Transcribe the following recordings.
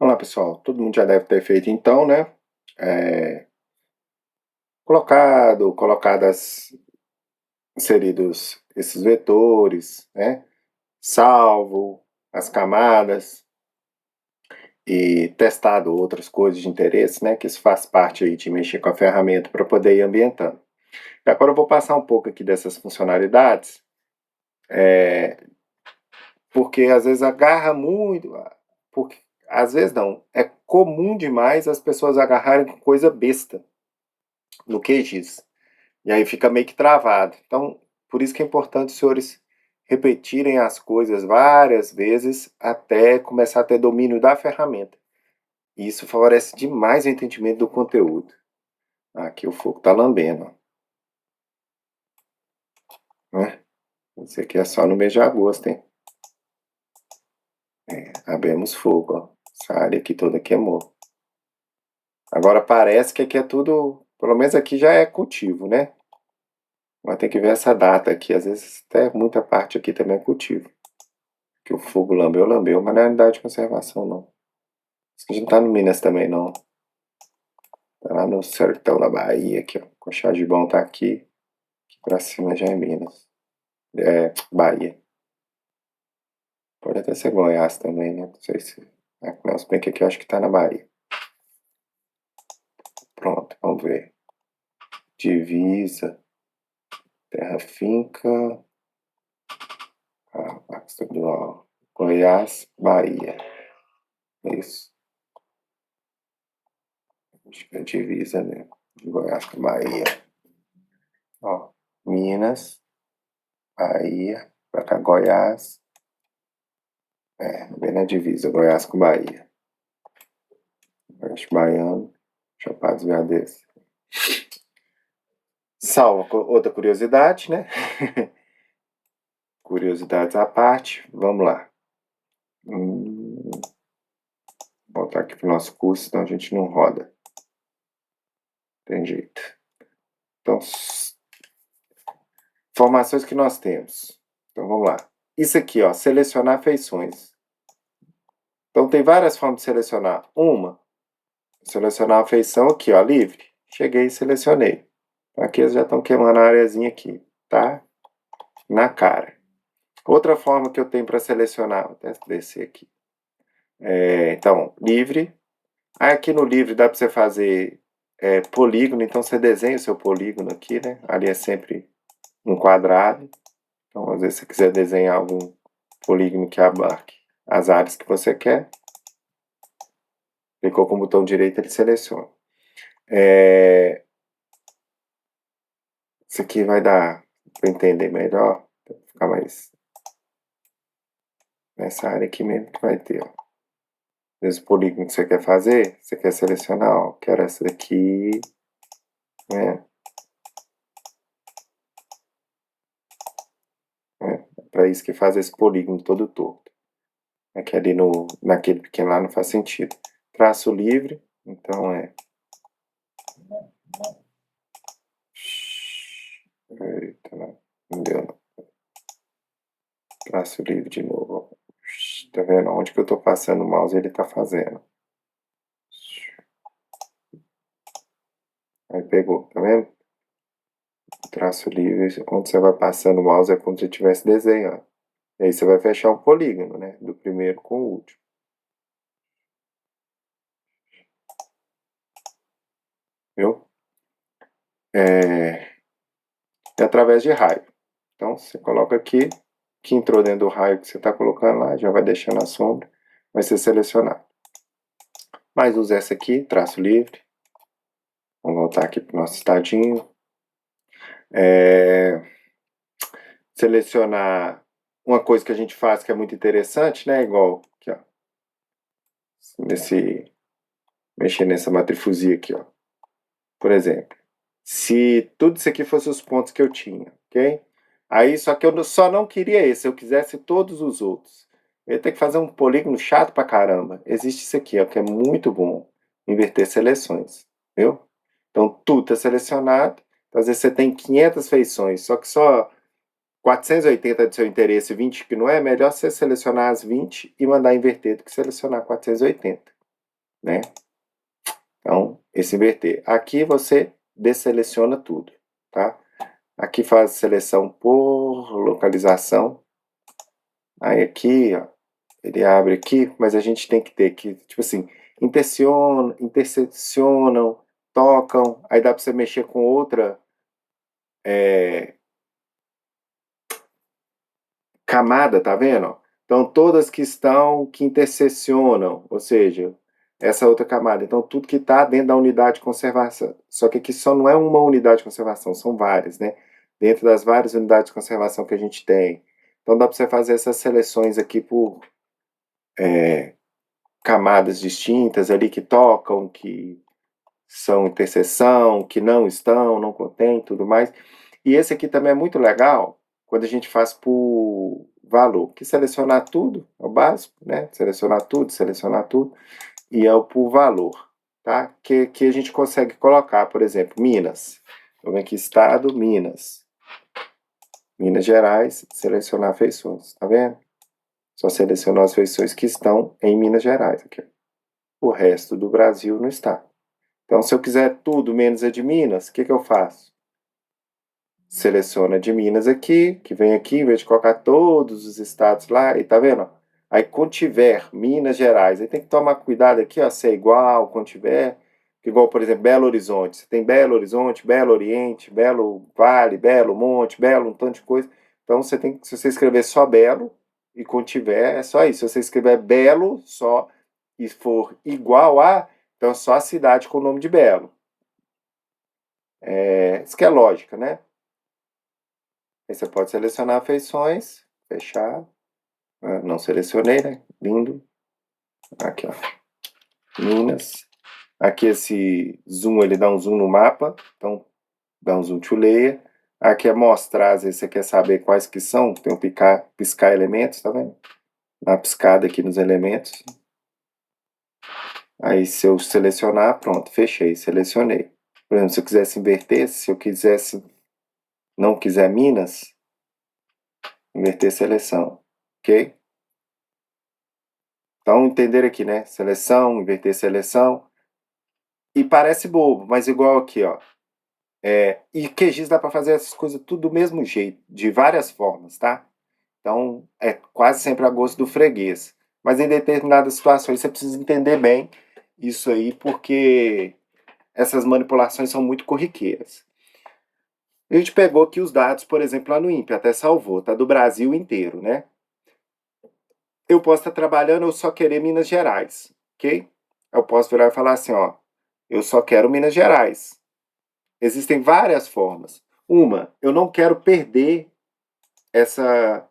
Olá pessoal, todo mundo já deve ter feito então, né? É, colocadas, inseridos esses vetores, né? Salvo as camadas e testado outras coisas de interesse, né? Que isso faz parte aí de mexer com a ferramenta para poder ir ambientando. E agora eu vou passar um pouco aqui dessas funcionalidades, porque às vezes agarra muito, porque às vezes não, é comum demais as pessoas agarrarem com coisa besta no QGIS. E aí fica meio que travado. Então, por isso que é importante os senhores repetirem as coisas várias vezes até começar a ter domínio da ferramenta. E isso favorece demais o entendimento do conteúdo. Aqui o fogo está lambendo. Né? Isso aqui é só no mês de agosto, hein? Abemos fogo, ó. Essa área aqui toda queimou. Agora parece que aqui é tudo, pelo menos aqui já é cultivo, né? Mas tem que ver essa data aqui, às vezes até muita parte aqui também é cultivo. Que o fogo lambeu, mas não é unidade de conservação, não. Isso que a gente tá no Minas também, não. Tá lá no sertão da Bahia, aqui, ó. Coxagibão tá aqui. Aqui pra cima já é Minas. É, Bahia. Pode até ser Goiás também, né? Não sei se... não, se bem que aqui eu acho que tá na Bahia. Pronto, vamos ver. Divisa. Terra Finca. Parque Estadual. Goiás, Bahia. Isso. Acho que é divisa mesmo. De Goiás com Bahia. Ó, Minas, Bahia, pra cá Goiás. Bem na divisa, Goiás com Bahia. Oeste Baiano, Chapados Veadeiros. Salva outra curiosidade, né? Curiosidades à parte, vamos lá. Vou botar aqui pro nosso curso, senão a gente não roda. Tem jeito. Então, informações que nós temos. Então vamos lá. Isso aqui, ó, selecionar feições. Então tem várias formas de selecionar. Uma, selecionar a feição aqui, ó, livre. Cheguei e selecionei. Aqui eles já estão queimando a areazinha aqui, tá? Na cara. Outra forma que eu tenho para selecionar, vou até descer aqui. Então, livre. Aí aqui no livre dá para você fazer polígono, então você desenha o seu polígono aqui, né? Ali é sempre um quadrado. Então, às vezes, se você quiser desenhar algum polígono que abarque as áreas que você quer, clicou com o botão direito, ele seleciona. Isso aqui vai dar para entender melhor, ficar mais nessa área aqui mesmo que vai ter, ó. Esse polígono que você quer fazer, você quer selecionar, ó, quero essa daqui, né? É para isso que faz esse polígono todo torto. É que ali naquele pequeno lá não faz sentido. Traço livre, então Eita, não deu não. Traço livre de novo. Tá vendo? Onde que eu tô passando o mouse ele tá fazendo. Aí pegou, tá vendo? Traço livre, onde você vai passando o mouse é como se estivesse desenhando. E aí você vai fechar um polígono, né? Do primeiro com o último. Viu? E através de raio. Então você coloca aqui, que entrou dentro do raio que você está colocando lá, já vai deixando a sombra, vai ser selecionado. Mas usa essa aqui, traço livre. Vamos voltar aqui para o nosso estadinho. Selecionar uma coisa que a gente faz que é muito interessante, né? Igual aqui, ó. Mexer nessa matrifusia aqui, ó. Por exemplo, se tudo isso aqui fosse os pontos que eu tinha, ok? Aí, só que eu só não queria esse, eu quisesse todos os outros. Eu ia ter que fazer um polígono chato pra caramba. Existe isso aqui, ó, que é muito bom. Inverter seleções, viu? Então, tudo é selecionado. Então, às vezes você tem 500 feições, só que só 480 de seu interesse e 20 que não é. Melhor você selecionar as 20 e mandar inverter do que selecionar 480. né? Então, esse inverter. Aqui você desseleciona tudo, tá? Aqui faz seleção por localização. Aí aqui, ó, ele abre aqui, mas a gente tem que ter que, tipo assim, interseccionam, tocam, aí dá para você mexer com outra camada, tá vendo? Então, todas que intersecionam, ou seja, essa outra camada. Então, tudo que está dentro da unidade de conservação. Só que aqui só não é uma unidade de conservação, são várias, né? Dentro das várias unidades de conservação que a gente tem. Então, dá para você fazer essas seleções aqui por camadas distintas ali que tocam, que são interseção, que não estão, não contém, tudo mais. E esse aqui também é muito legal quando a gente faz por valor, que selecionar tudo, é o básico, né? Selecionar tudo, e é o por valor, tá? Que a gente consegue colocar, por exemplo, Minas. Eu venho aqui, Estado, Minas. Minas Gerais, selecionar feições, tá vendo? Só selecionar as feições que estão em Minas Gerais. Aqui. O resto do Brasil não está. Então, se eu quiser tudo menos a de Minas, o que eu faço? Seleciona de Minas aqui, que vem aqui, em vez de colocar todos os estados lá, e tá vendo? Aí, contiver, Minas Gerais, aí tem que tomar cuidado aqui, ó, se é igual, contiver, igual, por exemplo, Belo Horizonte. Você tem Belo Horizonte, Belo Oriente, Belo Vale, Belo Monte, Belo, um tanto de coisa. Então, você tem que, se você escrever só Belo e contiver, é só isso. Se você escrever Belo só e for igual a, então é só a cidade com o nome de Belo. Isso que é lógica, né? Aí você pode selecionar feições, fechar. Não selecionei, né? Lindo. Aqui, ó. Minas. Aqui esse zoom, ele dá um zoom no mapa. Então, dá um zoom to layer. Aqui é mostrar, às vezes você quer saber quais que são. Tem um piscar elementos, tá vendo? Dá uma piscada aqui nos elementos. Aí se eu selecionar, pronto, fechei, selecionei. Por exemplo, se eu quisesse inverter, se eu quisesse, não quiser Minas, inverter seleção, ok? Então, entender aqui, né? Seleção, inverter seleção. E parece bobo, mas igual aqui, ó. E QGIS dá para fazer essas coisas tudo do mesmo jeito, de várias formas, tá? Então, é quase sempre a gosto do freguês. Mas em determinadas situações você precisa entender bem isso aí, porque essas manipulações são muito corriqueiras. A gente pegou aqui os dados, por exemplo, lá no INPE, até salvou, tá? Do Brasil inteiro, né? Eu posso estar trabalhando, eu só querer Minas Gerais, ok? Eu posso virar e falar assim, ó, eu só quero Minas Gerais. Existem várias formas. Uma, eu não quero perder essa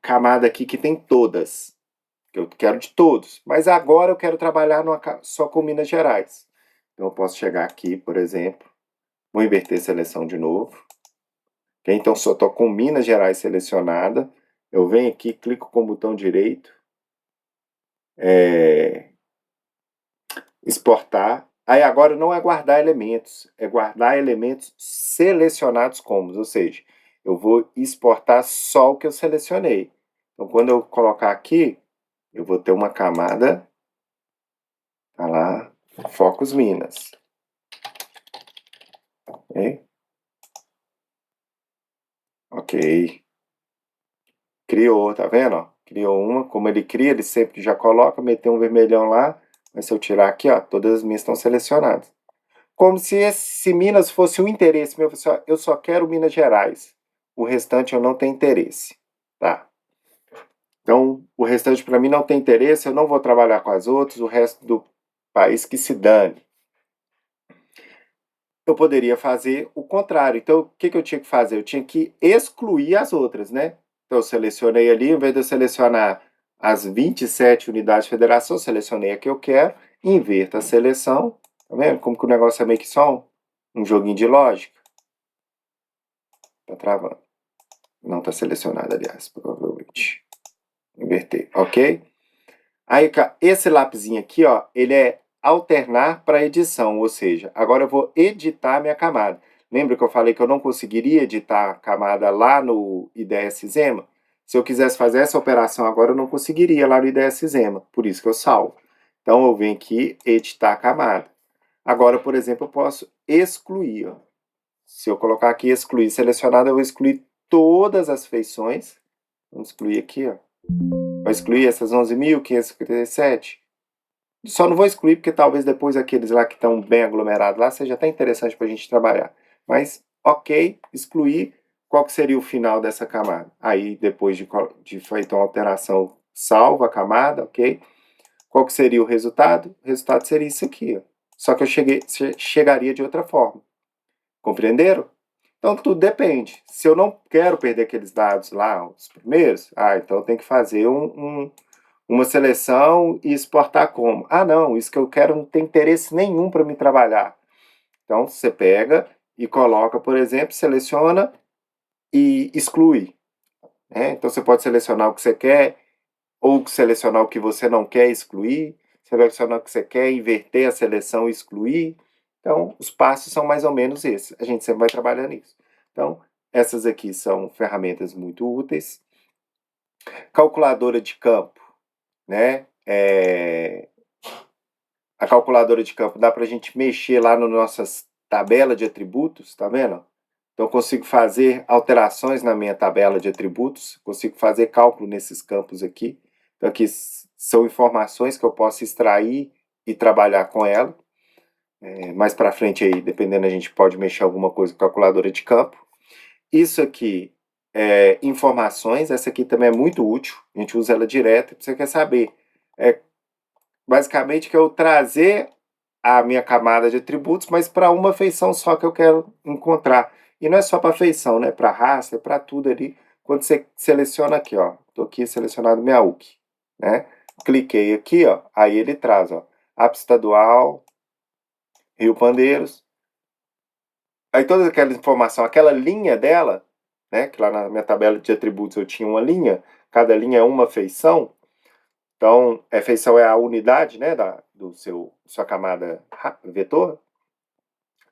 camada aqui que tem todas. Eu quero de todos. Mas agora eu quero trabalhar só com Minas Gerais. Então eu posso chegar aqui, por exemplo, vou inverter a seleção de novo. Okay? Então só estou com Minas Gerais selecionada. Eu venho aqui, clico com o botão direito. Exportar. Aí agora não é guardar elementos, é guardar elementos selecionados como, ou seja, eu vou exportar só o que eu selecionei. Então, quando eu colocar aqui, eu vou ter uma camada, tá lá, Focus Minas. Ok? Ok. Criou, tá vendo? Criou uma, como ele cria, ele sempre já coloca, meteu um vermelhão lá, mas se eu tirar aqui, ó, todas as minhas estão selecionadas. Como se Minas fosse um interesse meu, eu só quero Minas Gerais. O restante eu não tenho interesse, tá? Então, o restante para mim não tem interesse, eu não vou trabalhar com as outras, o resto do país que se dane. Eu poderia fazer o contrário. Então, o que eu tinha que fazer? Eu tinha que excluir as outras, né? Então, eu selecionei ali, em vez de eu selecionar as 27 unidades de federação, eu selecionei a que eu quero, inverto a seleção, tá vendo? Como que o negócio é meio que só um joguinho de lógica. Tá travando. Não está selecionado, aliás, provavelmente. Inverter, ok? Aí, esse lapisinho aqui, ó, ele é alternar para edição, ou seja, agora eu vou editar minha camada. Lembra que eu falei que eu não conseguiria editar a camada lá no IDS Zema? Se eu quisesse fazer essa operação agora, eu não conseguiria lá no IDS Zema, por isso que eu salvo. Então, eu venho aqui, editar a camada. Agora, por exemplo, eu posso excluir. Ó. Se eu colocar aqui excluir selecionado, eu vou excluir todas as feições. Vamos excluir aqui, ó. Vou excluir essas 11.557. Só não vou excluir porque talvez depois aqueles lá que estão bem aglomerados lá seja até interessante para a gente trabalhar. Mas, ok, excluir. Qual que seria o final dessa camada? Aí, depois de feita uma alteração, salva a camada, ok? Qual que seria o resultado? O resultado seria isso aqui, ó. Só que eu chegaria de outra forma. Compreenderam? Então, tudo depende. Se eu não quero perder aqueles dados lá, os primeiros, então eu tenho que fazer uma seleção e exportar como? Não, isso que eu quero não tem interesse nenhum para me trabalhar. Então, você pega e coloca, por exemplo, seleciona e exclui. Né? Então, você pode selecionar o que você quer, ou selecionar o que você não quer excluir, selecionar o que você quer, inverter a seleção e excluir. Então, os passos são mais ou menos esses. A gente sempre vai trabalhando isso. Então, essas aqui são ferramentas muito úteis. Calculadora de campo, né? A calculadora de campo dá para a gente mexer lá nas nossas tabelas de atributos, tá vendo? Então, eu consigo fazer alterações na minha tabela de atributos, consigo fazer cálculo nesses campos aqui. Então, aqui são informações que eu posso extrair e trabalhar com ela. Mais para frente aí, dependendo, a gente pode mexer alguma coisa com calculadora de campo. Isso aqui é informações, essa aqui também é muito útil, a gente usa ela direto. Você quer saber, basicamente, que eu trazer a minha camada de atributos, mas para uma feição só que eu quero encontrar. E não é só para feição, né? Para raça, é para tudo ali. Quando você seleciona aqui, ó, tô aqui selecionado minha UC, né? Cliquei aqui, ó, aí ele traz, ó, APP estadual, Rio Pandeiros. Aí toda aquela informação, aquela linha dela, né? Que lá na minha tabela de atributos eu tinha uma linha, cada linha é uma feição. Então, feição é a unidade, né, sua camada vetor.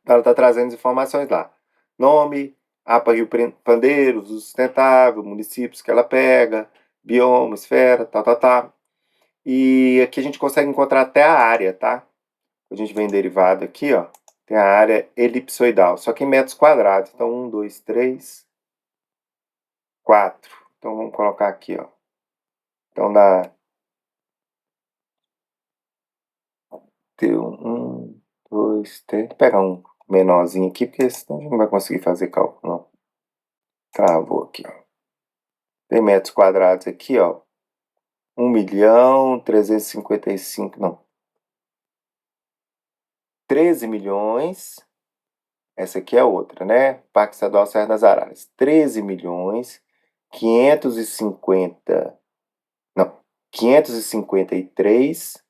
Ela está trazendo informações lá. Nome, APA Rio Pandeiros, sustentável, municípios que ela pega, bioma, esfera, tá. E aqui a gente consegue encontrar até a área, tá? A gente vem derivado aqui, ó. Tem a área elipsoidal, só que em metros quadrados. Então, 1, 2, 3, 4. Então, vamos colocar aqui, ó. Então, dá... Tem 1, 2, 3... Vou pegar um menorzinho aqui, porque senão a gente não vai conseguir fazer cálculo, não. Travou aqui, ó. Tem metros quadrados aqui, ó. 1.355.000, não. 13 milhões. Essa aqui é outra, né? Parque Estadual Serra das Araras. 13 milhões 550. Não. 553.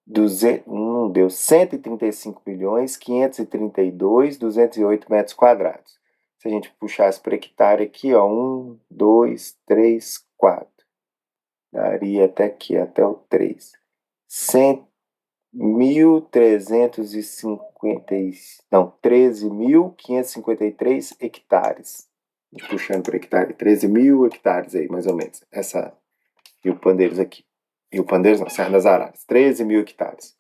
200, não deu. 135 milhões 532, 208 metros quadrados. Se a gente puxasse por hectare aqui, ó. 1, 2, 3, 4. Daria até aqui, até o 3. 13.553 hectares. Puxando para hectare, 13.000 hectares aí, mais ou menos. Essa Rio Pandeiros aqui. Rio Pandeiros não, Serra das Araras. 13.000 hectares,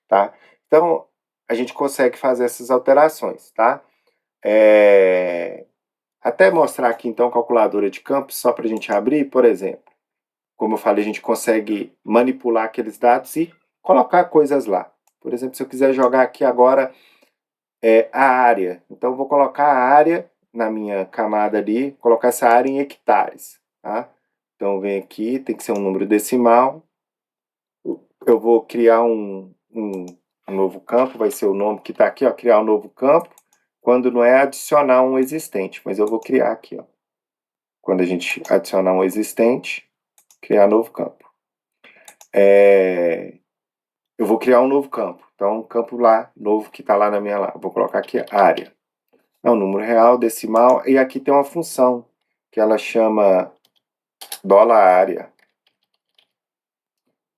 tá? Então, a gente consegue fazer essas alterações, tá? Até mostrar aqui, então, a calculadora de campos, só para a gente abrir, por exemplo. Como eu falei, a gente consegue manipular aqueles dados e colocar coisas lá. Por exemplo, se eu quiser jogar aqui agora a área. Então, eu vou colocar a área na minha camada ali, colocar essa área em hectares. Tá? Então, vem aqui, tem que ser um número decimal. Eu vou criar um novo campo, vai ser o nome que está aqui, ó, criar um novo campo, quando não é adicionar um existente, mas eu vou criar aqui. Ó. Quando a gente adicionar um existente, criar novo campo. Eu vou criar um novo campo. Então, um campo lá, novo que está lá na minha lá. Vou colocar aqui área. É um número real, decimal. E aqui tem uma função que ela chama $área.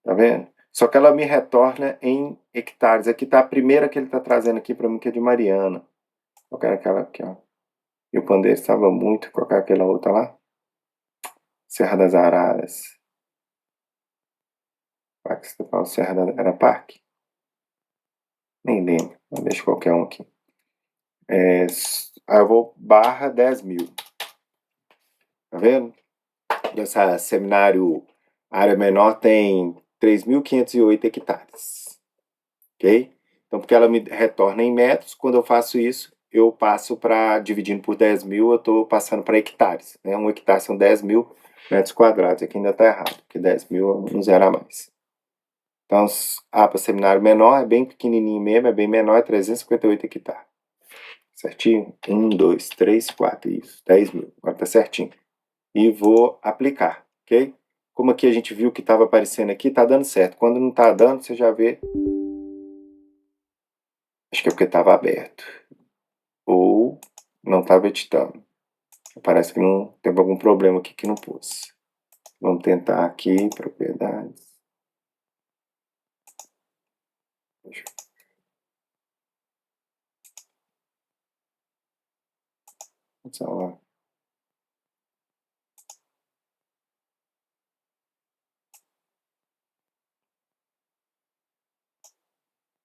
Tá vendo? Só que ela me retorna em hectares. Aqui está a primeira que ele está trazendo aqui para mim, que é de Mariana. Eu quero aquela aqui, ó. E o pandeiro estava muito. Colocar aquela outra lá. Serra das Araras. Parque Estadual Serra da... Era parque? Nem lembro. Deixa qualquer um aqui. Aí eu vou barra 10 mil. Tá vendo? Essa seminário área menor tem 3.508 hectares. Ok? Então, porque ela me retorna em metros, quando eu faço isso, eu passo para, dividindo por 10 mil, eu estou passando para hectares. Né? Um hectare são 10 mil metros quadrados. Aqui ainda está errado, porque 10 mil é um zero a mais. Então, para seminário menor, é bem pequenininho mesmo, é bem menor, é 358 hectares. Certinho? 1, 2, 3, 4, isso, 10 mil. Agora tá certinho. E vou aplicar, ok? Como aqui a gente viu que estava aparecendo aqui, tá dando certo. Quando não tá dando, você já vê. Acho que é porque estava aberto. Ou não estava editando. Parece que não teve algum problema aqui que não pôs. Vamos tentar aqui, propriedades. Deixa eu lá.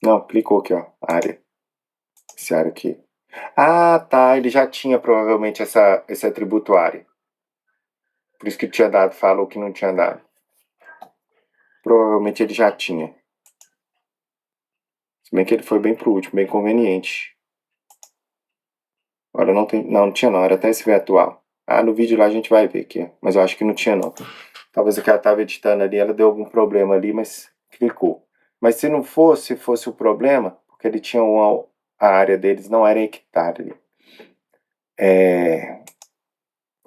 Não, clicou aqui, ó. Área. Esse área aqui. Ah, tá. Ele já tinha provavelmente esse atributo área. Por isso que tinha dado, falou que não tinha dado. Provavelmente ele já tinha. Se bem que ele foi bem pro último, bem conveniente. Agora não tem. Não, não tinha não, era até esse atual. Ah, no vídeo lá a gente vai ver aqui. Mas eu acho que não tinha não. Talvez que ela estava editando ali, ela deu algum problema ali, mas clicou. Mas se não fosse o problema, porque ele tinha a área deles não era em hectare.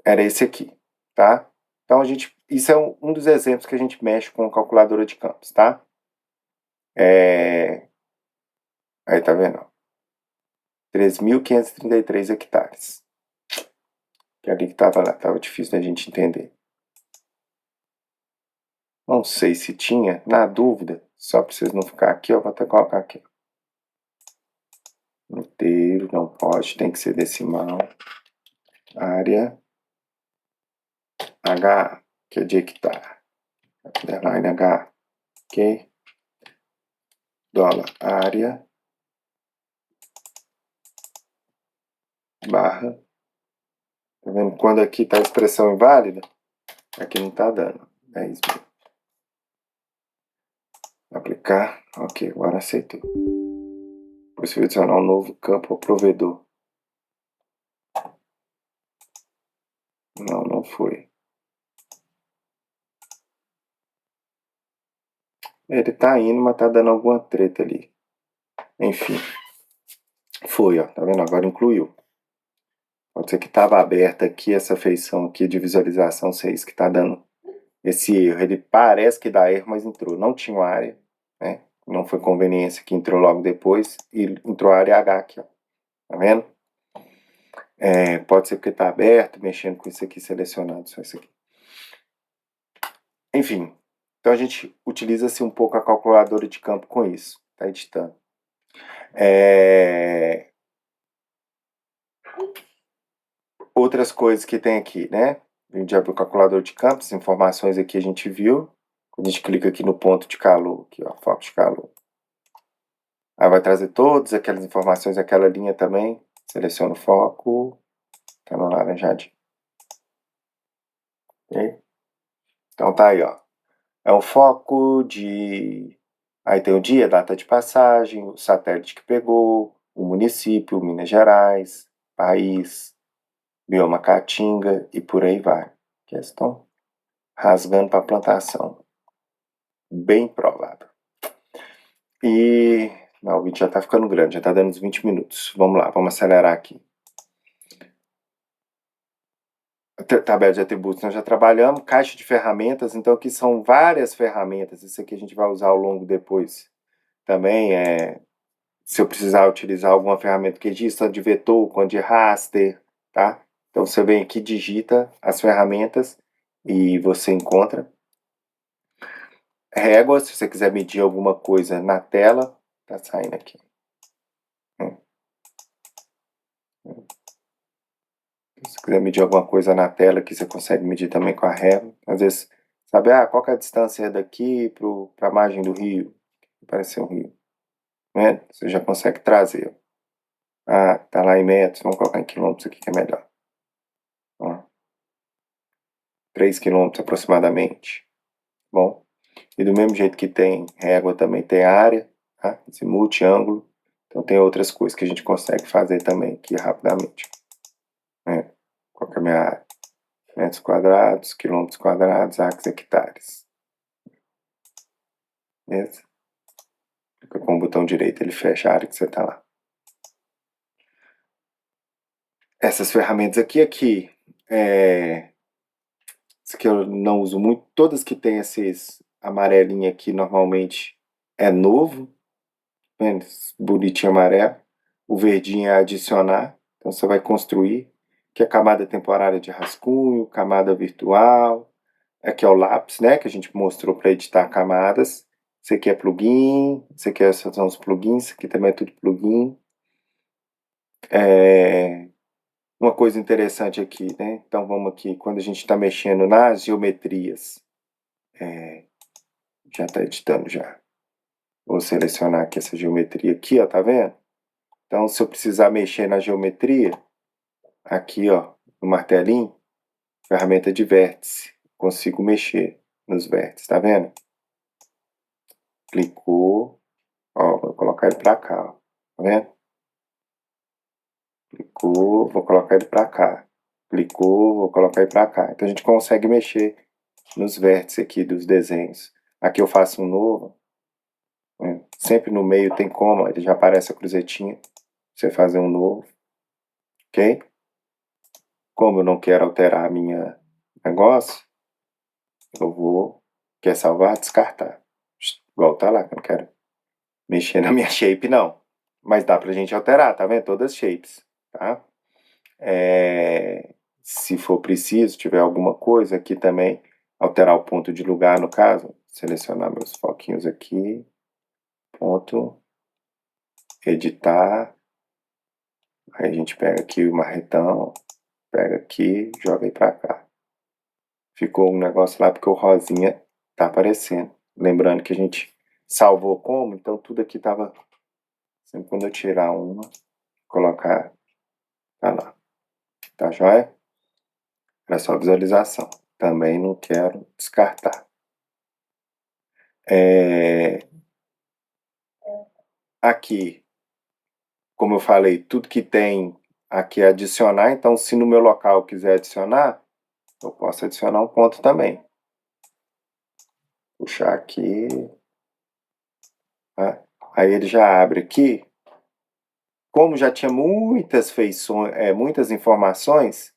Era esse aqui, tá? Então isso é um dos exemplos que a gente mexe com calculadora de campos, tá? Aí tá vendo? 3.533 hectares. Que ali que tava lá, tava difícil da gente entender. Não sei se tinha, na dúvida, só para vocês não ficar aqui, eu vou até colocar aqui. Inteiro, não pode, tem que ser decimal. Área H, que é de hectare. Underline H, ok? Dólar, área, barra. Tá vendo? Quando aqui tá a expressão inválida, aqui não tá dando. 10 mil. Aplicar, ok, agora aceitou. Possível adicionar um novo campo ao provedor. Não, não foi. Ele tá indo, mas tá dando alguma treta ali. Enfim. Foi, ó. Tá vendo? Agora incluiu. Pode ser que estava aberta aqui essa feição aqui de visualização 6 que tá dando esse erro. Ele parece que dá erro, mas entrou. Não tinha área, né? Não foi conveniência que entrou logo depois. E entrou a área H aqui, ó. Tá vendo? Pode ser porque tá aberto, mexendo com isso aqui, selecionado só isso aqui. Enfim. Então a gente utiliza-se um pouco a calculadora de campo com isso. Tá editando. Outras coisas que tem aqui, né? A gente abre o calculador de campos, informações aqui a gente viu. Quando a gente clica aqui no ponto de calor, aqui ó, foco de calor. Aí vai trazer todas aquelas informações, aquela linha também. Seleciona o foco, tá no laranjadinho. Okay? Então tá aí, ó. É um foco de... Aí tem o dia, a data de passagem, o satélite que pegou, o município, Minas Gerais, país, bioma Caatinga e por aí vai. Questão rasgando para plantação. Bem provável. E... Não, o vídeo já tá ficando grande, já tá dando uns 20 minutos. Vamos lá, vamos acelerar aqui. Tabela de atributos nós já trabalhamos. Caixa de ferramentas, então aqui são várias ferramentas. Isso aqui a gente vai usar ao longo depois. Também se eu precisar utilizar alguma ferramenta que registra de vetor, quando de raster, tá? Então você vem aqui, digita as ferramentas e você encontra. Régua, se você quiser medir alguma coisa na tela, tá saindo aqui. Se quiser medir alguma coisa na tela, aqui você consegue medir também com a régua. Às vezes Sabe, qual que é a distância daqui para a margem do rio? Parece um rio. Né? Você já consegue trazer. Tá lá em metros, vamos colocar em quilômetros aqui que é melhor. Ó, 3 quilômetros aproximadamente. Bom, e do mesmo jeito que tem régua, também tem área, tá? Esse multiângulo. Então tem outras coisas que a gente consegue fazer também aqui rapidamente. Né? Qual que é a minha área? Metros quadrados, quilômetros quadrados, acres, hectares. Beleza? Clica com o botão direito, ele fecha a área que você está lá. Essas ferramentas aqui, isso que eu não uso muito, todas que tem esses amarelinhos aqui normalmente é novo, vendo? Bonitinho amarelo. O verdinho é adicionar, então você vai construir, que é camada temporária de rascunho, camada virtual, aqui é o lápis, né, que a gente mostrou para editar camadas. Esse aqui é plugin, esse aqui são os plugins, esse aqui também é tudo plugin. Uma coisa interessante aqui, né? Então vamos aqui, quando a gente está mexendo nas geometrias, já está editando já. Vou selecionar aqui essa geometria aqui, ó, tá vendo? Então se eu precisar mexer na geometria, aqui ó, no martelinho, ferramenta de vértice, consigo mexer nos vértices, tá vendo? Clicou, ó, vou colocar ele para cá, ó, tá vendo? Clicou, vou colocar ele para cá. Clicou, vou colocar ele para cá. Então a gente consegue mexer nos vértices aqui dos desenhos. Aqui eu faço um novo, né? Sempre no meio tem como, ele já aparece a cruzetinha. Você fazer um novo, ok? Como eu não quero alterar a minha negócio, eu vou, quer salvar, descartar. Volta lá, que eu não quero mexer na minha shape não. Mas dá pra gente alterar, tá vendo? Todas as shapes, tá? Se for preciso, tiver alguma coisa aqui também, alterar o ponto de lugar no caso, selecionar meus foquinhos aqui, ponto, editar, aí a gente pega aqui o marretão, pega aqui, joga aí pra cá. Ficou um negócio lá porque o rosinha tá aparecendo. Lembrando que a gente salvou como, então tudo aqui tava, sempre quando eu tirar uma, colocar, tá lá, tá joia? Era só visualização. Também não quero descartar. Aqui, como eu falei, tudo que tem aqui é adicionar, então se no meu local eu quiser adicionar, eu posso adicionar um ponto também. Puxar aqui, tá? Aí ele já abre aqui. Como já tinha muitas feições, muitas informações,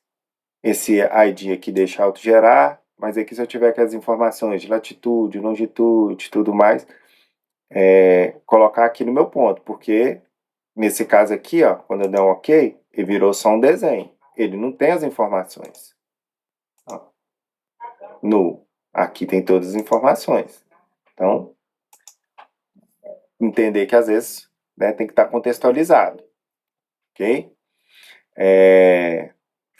esse ID aqui deixa autogerar, mas aqui se eu tiver aquelas informações de latitude, longitude, tudo mais, colocar aqui no meu ponto, porque nesse caso aqui, ó, quando eu der um OK, ele virou só um desenho. Ele não tem as informações. Ó, aqui tem todas as informações. Então, entender que às vezes, né, tem que estar contextualizado. Ok?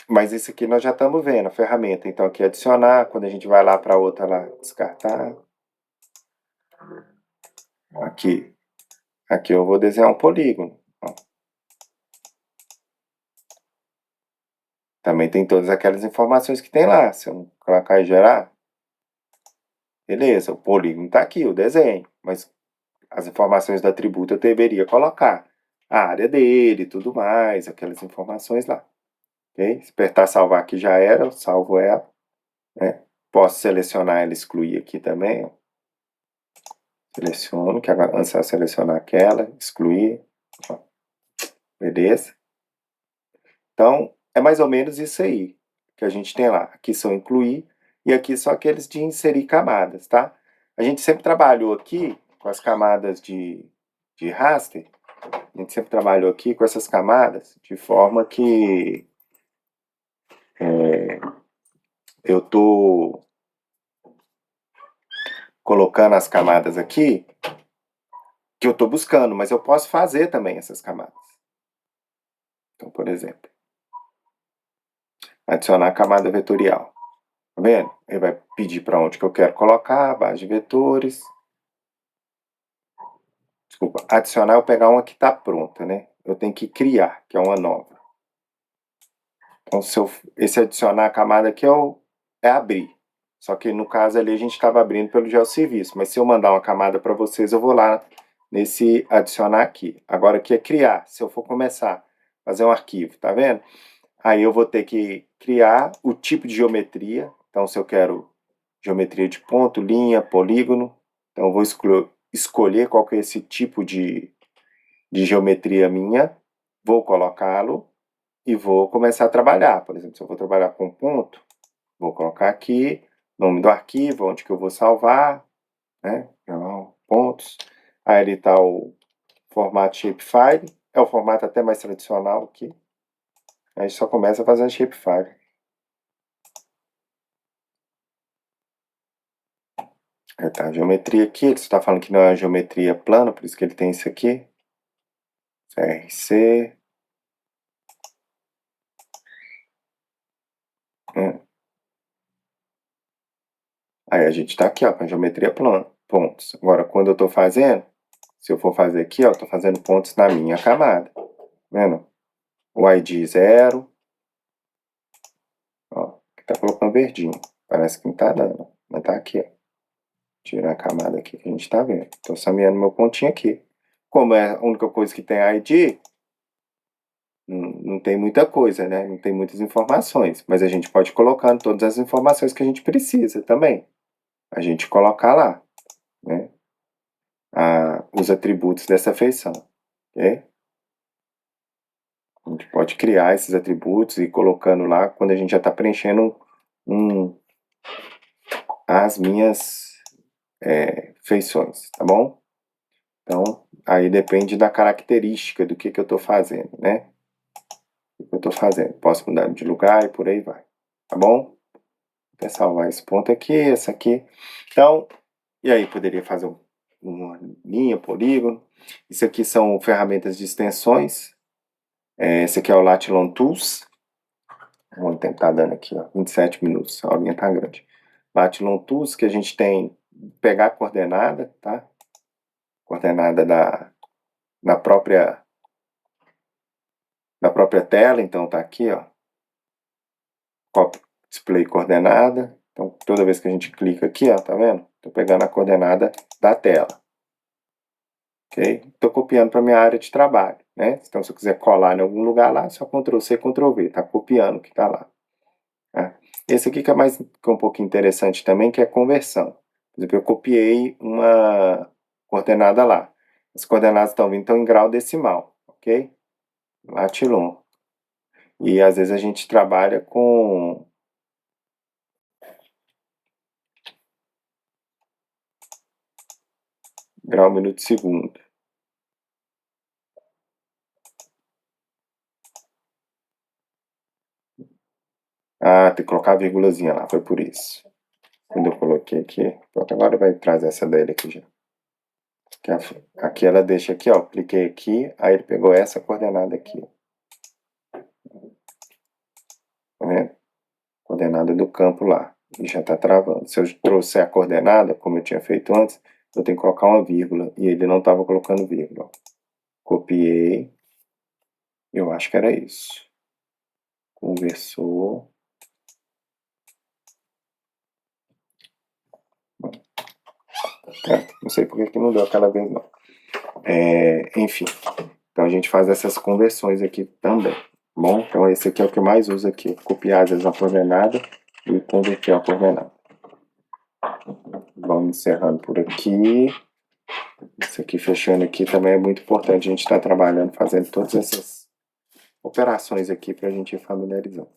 Mas isso aqui nós já estamos vendo, a ferramenta. Então aqui adicionar, quando a gente vai lá para outra lá, descartar. Aqui eu vou desenhar um polígono. Ó. Também tem todas aquelas informações que tem lá. Se eu colocar e gerar, beleza, o polígono está aqui, o desenho. Mas as informações do atributo eu deveria colocar. A área dele, tudo mais, aquelas informações lá. Okay? Se apertar salvar aqui já era, eu salvo ela. Né? Posso selecionar ela e excluir aqui também. Ó. Seleciono, que agora antes de selecionar aquela, excluir. Ó. Beleza? Então, é mais ou menos isso aí que a gente tem lá. Aqui são incluir e aqui são aqueles de inserir camadas, tá? A gente sempre trabalhou aqui com as camadas de raster, a gente sempre trabalhou aqui com essas camadas de forma que eu tô colocando as camadas aqui que eu tô buscando, mas eu posso fazer também essas camadas. Então, por exemplo, adicionar a camada vetorial. Tá vendo? Ele vai pedir para onde que eu quero colocar, base de vetores. Desculpa, adicionar eu pegar uma que está pronta, né? Eu tenho que criar, que é uma nova. Então, esse adicionar a camada aqui é abrir. Só que no caso ali a gente estava abrindo pelo GeoServiço. Mas se eu mandar uma camada para vocês, eu vou lá nesse adicionar aqui. Agora aqui é criar. Se eu for começar a fazer um arquivo, tá vendo? Aí eu vou ter que criar o tipo de geometria. Então, se eu quero geometria de ponto, linha, polígono, então eu vou escolher qual que é esse tipo de geometria minha, vou colocá-lo e vou começar a trabalhar. Por exemplo, se eu vou trabalhar com ponto, vou colocar aqui nome do arquivo, onde que eu vou salvar, né? Pontos. Aí ali está o formato shapefile, é o formato até mais tradicional aqui. A gente só começa fazendo shapefile. Aí tá a geometria aqui, ele está falando que não é uma geometria plana, por isso que ele tem isso aqui. CRC. Aí a gente tá aqui, ó, com a geometria plana, pontos. Agora, quando eu tô fazendo, se eu for fazer aqui, ó, tô fazendo pontos na minha camada. Tá vendo? O ID 0. Ó, aqui tá colocando verdinho. Parece que não tá dando, mas tá aqui, ó. Tirar a camada aqui que a gente tá vendo. Tô sameando meu pontinho aqui. Como é a única coisa que tem ID, não tem muita coisa, né? Não tem muitas informações. Mas a gente pode ir colocando todas as informações que a gente precisa também. A gente colocar lá, né? Os atributos dessa feição, ok? A gente pode criar esses atributos e ir colocando lá quando a gente já está preenchendo as minhas feições, tá bom? Então, aí depende da característica do que eu estou fazendo, né? O que eu estou fazendo. Posso mudar de lugar e por aí vai, tá bom? Vou salvar esse ponto aqui, esse aqui. Então, e aí poderia fazer uma linha, polígono. Isso aqui são ferramentas de extensões. Esse aqui é o Latilon Tools. Quanto tempo tá dando aqui, ó? 27 minutos, a linha tá grande. Latilon Tools, que a gente tem pegar a coordenada, tá? Coordenada na própria tela, então tá aqui, ó. Copy, display coordenada. Então, toda vez que a gente clica aqui, ó, tá vendo? Tô pegando a coordenada da tela. Ok? Tô copiando para minha área de trabalho, né? Então, se eu quiser colar em algum lugar lá, só Ctrl+C, Ctrl+V, tá copiando o que tá lá. Tá? Esse aqui que é um pouquinho interessante também, que é a conversão. Por exemplo, eu copiei uma coordenada lá. As coordenadas estão vindo em grau decimal, ok? Latilon. E às vezes a gente trabalha com grau minuto segundo. Ah, tem que colocar a vírgulazinha lá, foi por isso. Quando eu coloquei aqui, pronto, agora vai trazer essa dele aqui já. Aqui ela deixa aqui, ó, cliquei aqui, aí ele pegou essa coordenada aqui. Tá vendo? Coordenada do campo lá. E já tá travando. Se eu trouxer a coordenada, como eu tinha feito antes, eu tenho que colocar uma vírgula. E ele não estava colocando vírgula. Copiei. Eu acho que era isso. Conversou. Não sei porque que não deu aquela vez, não. Enfim. Então a gente faz essas conversões aqui também. Bom, então esse aqui é o que eu mais uso aqui. Copiar às vezes a coordenada e converter a coordenada. Vamos encerrando por aqui. Isso aqui fechando aqui também é muito importante a gente estar trabalhando, fazendo todas essas operações aqui para a gente ir familiarizando.